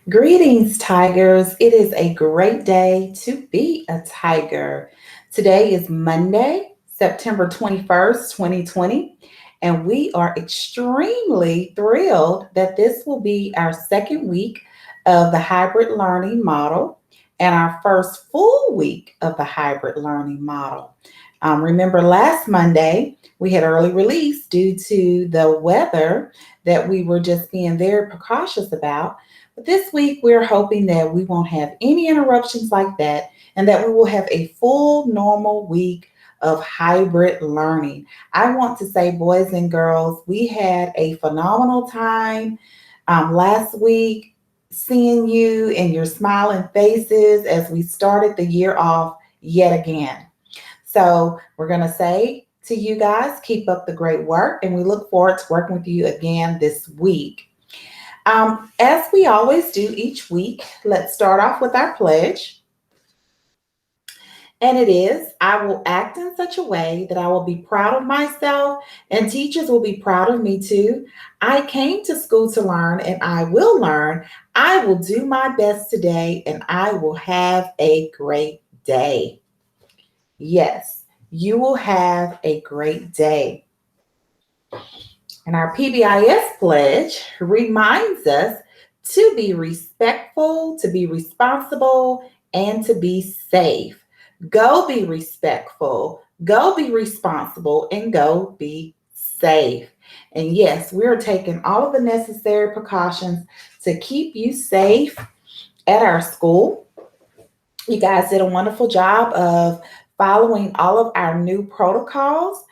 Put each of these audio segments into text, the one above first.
Greetings, tigers. It is a great day to be a tiger. Today is Monday, September 21st, 2020, and we are extremely thrilled that this will be our second week of the hybrid learning model and our first full week of the hybrid learning model. Remember, last Monday we had early release due to the weather that we were just being very precautious about. But this week, we're hoping that we won't have any interruptions like that and that we will have a full normal week of hybrid learning. I want to say, boys and girls, we had a phenomenal time last week seeing you and your smiling faces as we started the year off yet again. So, we're going to say to you guys, keep up the great work, and we look forward to working with you again this week. As we always do each week, let's start off with our pledge. And it is, I will act in such a way that I will be proud of myself and teachers will be proud of me too. I came to school to learn and I will learn. I will do my best today and I will have a great day. Yes, you will have a great day. And our PBIS pledge reminds us to be respectful, to be responsible, and to be safe. Go be respectful, go be responsible, and go be safe. And yes, we're taking all of the necessary precautions to keep you safe at our school. You guys did a wonderful job of following all of our new protocols.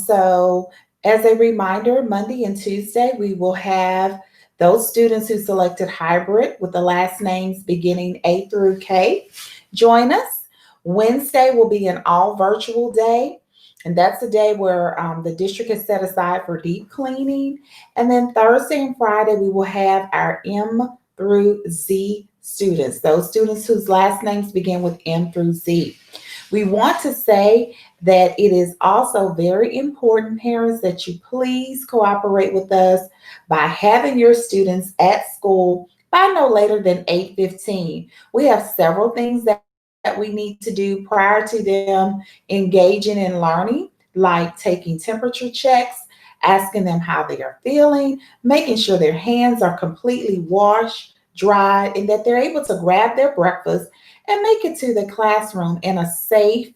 So, as a reminder, Monday and Tuesday, we will have those students who selected hybrid with the last names beginning A through K join us. Wednesday will be an all virtual day. And that's the day where the district has set aside for deep cleaning. And then Thursday and Friday, we will have our M through Z students, those students whose last names begin with M through Z. We want to say that it is also very important, parents, that you please cooperate with us by having your students at school by no later than 8:15. We have several things that we need to do prior to them engaging in learning, like taking temperature checks, asking them how they are feeling, making sure their hands are completely washed, dried, and that they're able to grab their breakfast and make it to the classroom in a safe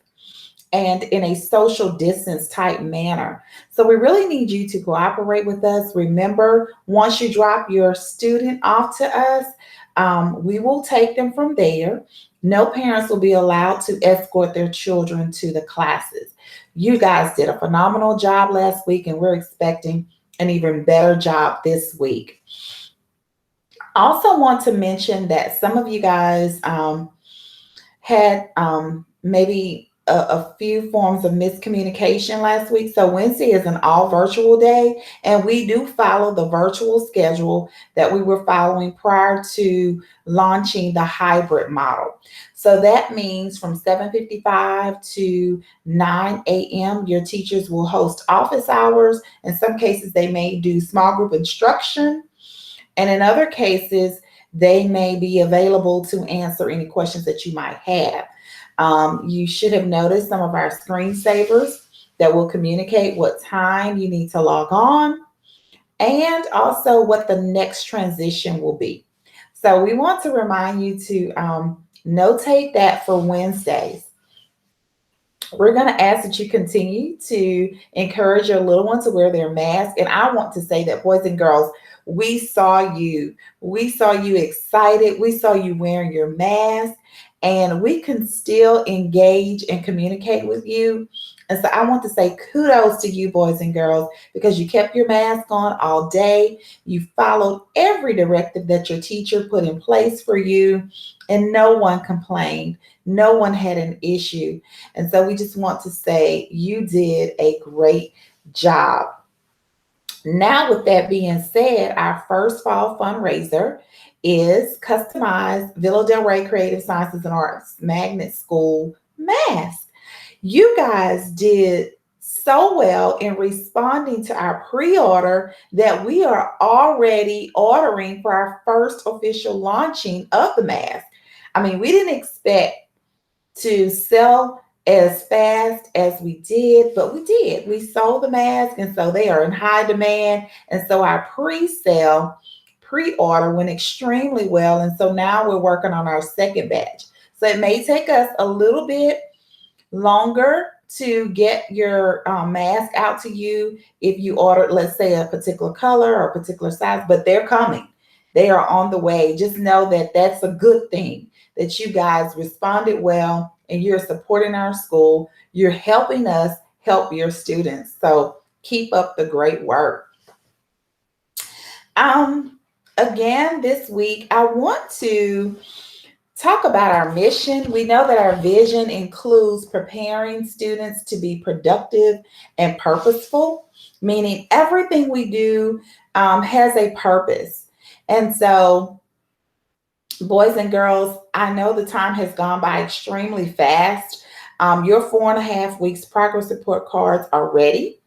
and in a social distance type manner. So we really need you to cooperate with us. Remember, once you drop your student off to us, we will take them from there. No parents will be allowed to escort their children to the classes. You guys did a phenomenal job last week, and we're expecting an even better job this week. Also, want to mention that some of you guys had maybe a few forms of miscommunication last week. So Wednesday is an all virtual day, and we do follow the virtual schedule that we were following prior to launching the hybrid model. So that means from 7:55 to 9 a.m., your teachers will host office hours. In some cases, they may do small group instruction, and in other cases, they may be available to answer any questions that you might have. You should have noticed some of our screensavers that will communicate what time you need to log on and also what the next transition will be. So we want to remind you to notate that for Wednesdays. We're going to ask that you continue to encourage your little ones to wear their mask. And I want to say that, boys and girls, we saw you. We saw you excited. We saw you wearing your mask, and we can still engage and communicate with you. And so I want to say kudos to you, boys and girls, because you kept your mask on all day. You followed every directive that your teacher put in place for you, and no one complained. No one had an issue. And so we just want to say you did a great job. Now, with that being said, our first fall fundraiser is customized Villa Del Rey Creative Sciences and Arts Magnet School mask. You guys did so well in responding to our pre-order that we are already ordering for our first official launching of the mask. I mean, we didn't expect to sell as fast as we did, but we did. We sold the mask, and so they are in high demand. And so our pre-sale, pre-order went extremely well. And so now we're working on our second batch. So it may take us a little bit longer to get your mask out to you if you ordered, let's say, a particular color or a particular size, but they're coming. They are on the way. Just know that that's a good thing, that you guys responded well and you're supporting our school. You're helping us help your students. So keep up the great work. Again, this week, I want to talk about our mission. We know that our vision includes preparing students to be productive and purposeful, meaning everything we do has a purpose. And so, boys and girls, I know the time has gone by extremely fast. Your 4.5 weeks progress report cards are ready.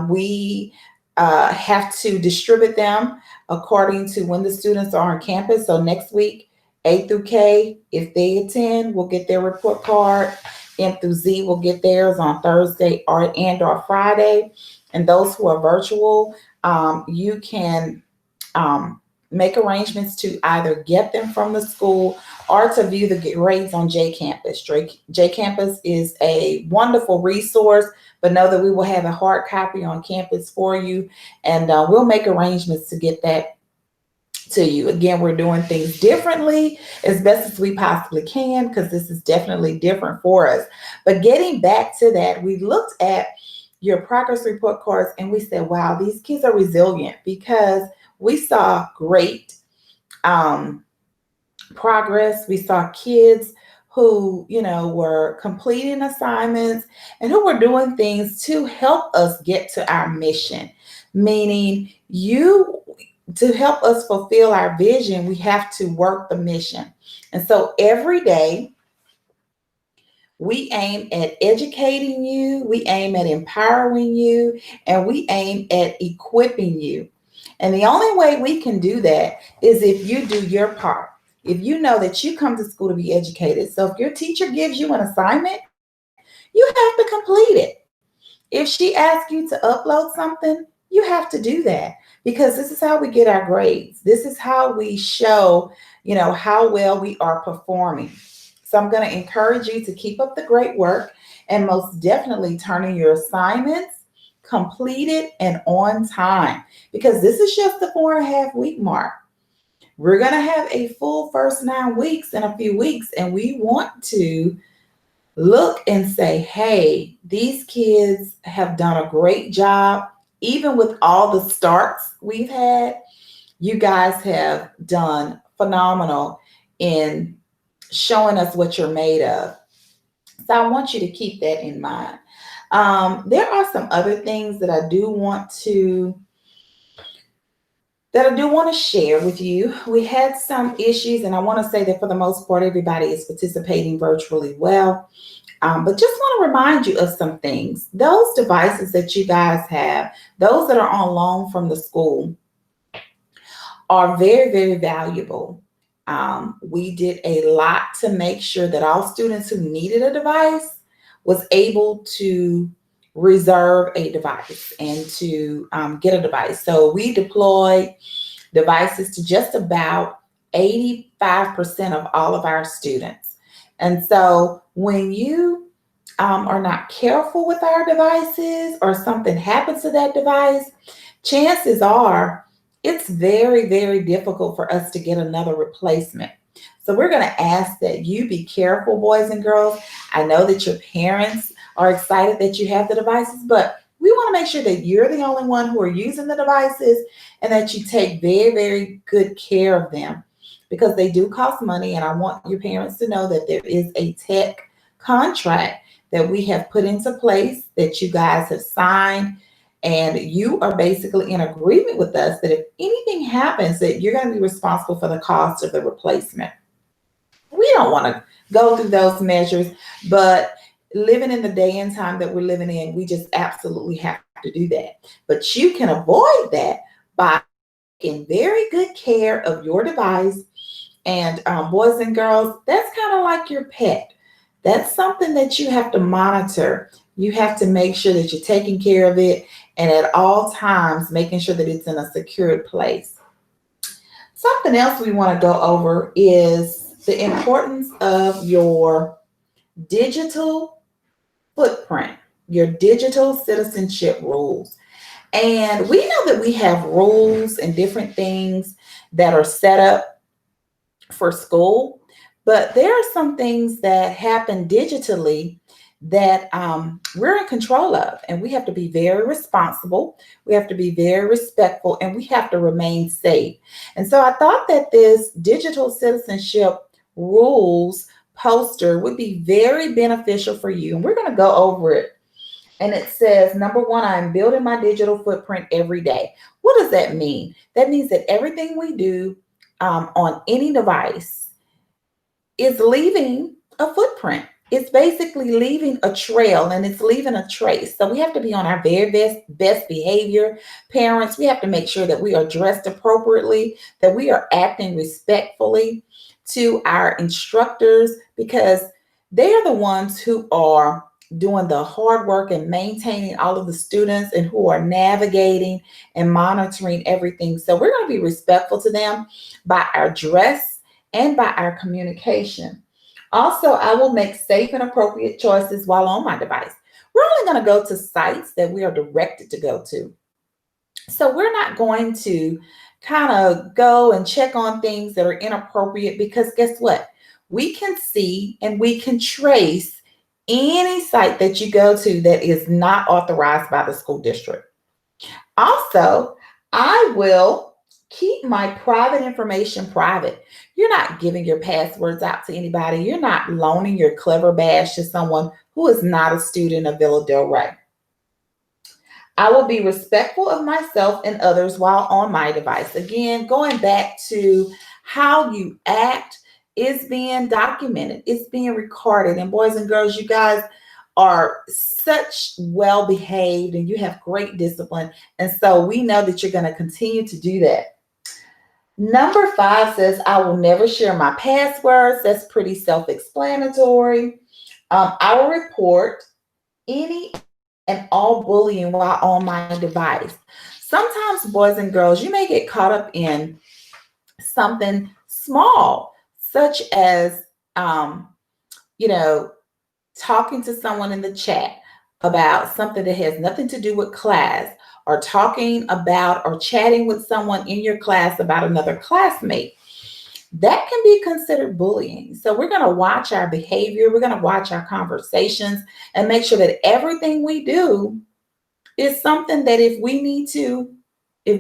We have to distribute them according to when the students are on campus. So next week, A through K, if they attend, will get their report card. M through Z will get theirs on Thursday or Friday. And those who are virtual, you can make arrangements to either get them from the school or to view the grades on J Campus. J Campus is a wonderful resource, but know that we will have a hard copy on campus for you, and we'll make arrangements to get that to you. Again, we're doing things differently as best as we possibly can because this is definitely different for us. But getting back to that, we looked at your progress report cards and we said, wow, these kids are resilient, because we saw great progress. We saw kids who, were completing assignments and who were doing things to help us get to our mission. Meaning, to help us fulfill our vision, we have to work the mission. And so every day, we aim at educating you, we aim at empowering you, and we aim at equipping you. And the only way we can do that is if you do your part. If you know that you come to school to be educated. So if your teacher gives you an assignment, you have to complete it. If she asks you to upload something, you have to do that, because this is how we get our grades. This is how we show, how well we are performing. So I'm going to encourage you to keep up the great work and most definitely turn in your assignments completed and on time, because this is just the 4.5 week mark. We're going to have a full first 9 weeks in a few weeks, and we want to look and say, hey, these kids have done a great job. Even with all the starts we've had, you guys have done phenomenal in showing us what you're made of. So I want you to keep that in mind. There are some other things that I do want to share with you. We had some issues, and I want to say that for the most part, everybody is participating virtually well. But just want to remind you of some things. Those devices that you guys have, those that are on loan from the school, are very, very valuable. We did a lot to make sure that all students who needed a device was able to reserve a device and to get a device. So we deployed devices to just about 85% of all of our students. And so when you are not careful with our devices, or something happens to that device, chances are it's very, very difficult for us to get another replacement. So we're going to ask that you be careful, boys and girls. I know that your parents are excited that you have the devices, but we want to make sure that you're the only one who are using the devices, and that you take very, very good care of them, because they do cost money. And I want your parents to know that there is a tech contract that we have put into place, that you guys have signed, and you are basically in agreement with us that if anything happens, that you're going to be responsible for the cost of the replacement. We don't want to go through those measures, but living in the day and time that we're living in, we just absolutely have to do that. But you can avoid that by taking very good care of your device. And boys and girls, that's kind of like your pet. That's something that you have to monitor. You have to make sure that you're taking care of it and at all times making sure that it's in a secured place. Something else we want to go over is the importance of your digital footprint, your digital citizenship rules. And we know that we have rules and different things that are set up for school, but there are some things that happen digitally that we're in control of, and we have to be very responsible. We have to be very respectful, and we have to remain safe. And so I thought that this digital citizenship rules poster would be very beneficial for you. And we're going to go over it. And it says, number one, I'm building my digital footprint every day. What does that mean? That means that everything we do on any device is leaving a footprint. It's basically leaving a trail and it's leaving a trace. So we have to be on our very best behavior. Parents, we have to make sure that we are dressed appropriately, that we are acting respectfully to our instructors, because they are the ones who are doing the hard work and maintaining all of the students and who are navigating and monitoring everything. So we're going to be respectful to them by our dress and by our communication. Also, I will make safe and appropriate choices while on my device. We're only going to go to sites that we are directed to go to. So we're not going to kind of go and check on things that are inappropriate, because guess what? We can see and we can trace any site that you go to that is not authorized by the school district. Also, I will keep my private information private. You're not giving your passwords out to anybody. You're not loaning your clever badge to someone who is not a student of Villa Del Rey. I will be respectful of myself and others while on my device. Again, going back to how you act is being documented, it's being recorded. And boys and girls, you guys are such well behaved and you have great discipline. And so we know that you're going to continue to do that. Number 5 says, I will never share my passwords. That's pretty self explanatory. I will report any and all bullying while on my device. Sometimes, boys and girls, you may get caught up in something small, such as, you know, talking to someone in the chat about something that has nothing to do with class, or talking about or chatting with someone in your class about another classmate. That can be considered bullying. So we're going to watch our behavior, we're going to watch our conversations, and make sure that everything we do is something that if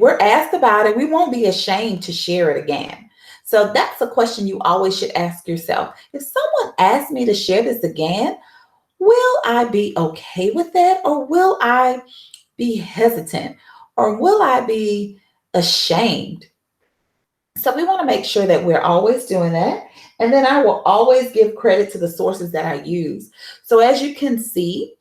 we're asked about it, we won't be ashamed to share it again. So that's a question you always should ask yourself. If someone asks me to share this again, will I be okay with that? Or will I be hesitant? Or will I be ashamed? So we want to make sure that we're always doing that. And then I will always give credit to the sources that I use. So as you can see,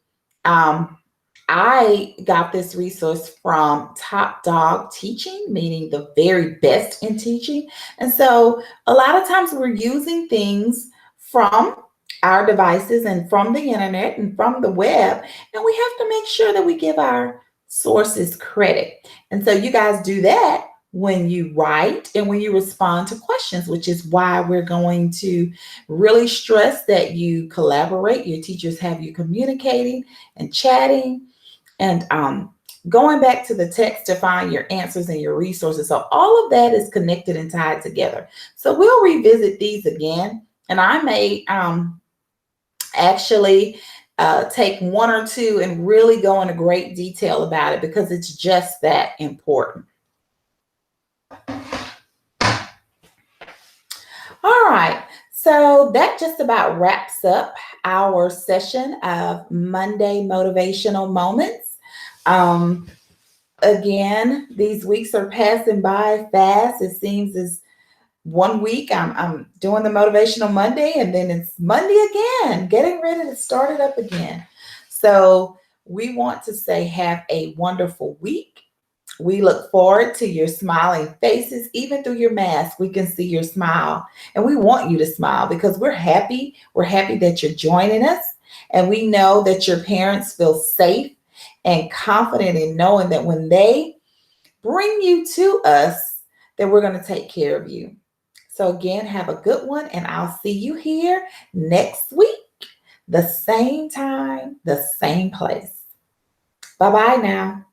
I got this resource from Top Dog Teaching, meaning the very best in teaching. And so a lot of times we're using things from our devices and from the internet and from the web, and we have to make sure that we give our sources credit. And so you guys do that when you write and when you respond to questions, which is why we're going to really stress that you collaborate. Your teachers have you communicating and chatting and going back to the text to find your answers and your resources. So all of that is connected and tied together. So we'll revisit these again, and I may actually take one or two and really go into great detail about it, because it's just that important. All right, so that just about wraps up our session of Monday Motivational Moments. Again, these weeks are passing by fast. It seems as One week I'm doing the Motivational Monday, and then it's Monday again, getting ready to start it up again. So we want to say, have a wonderful week. We look forward to your smiling faces. Even through your mask, we can see your smile. And we want you to smile because we're happy. We're happy that you're joining us. And we know that your parents feel safe and confident in knowing that when they bring you to us, that we're going to take care of you. So, again, have a good one. And I'll see you here next week, the same time, the same place. Bye bye now.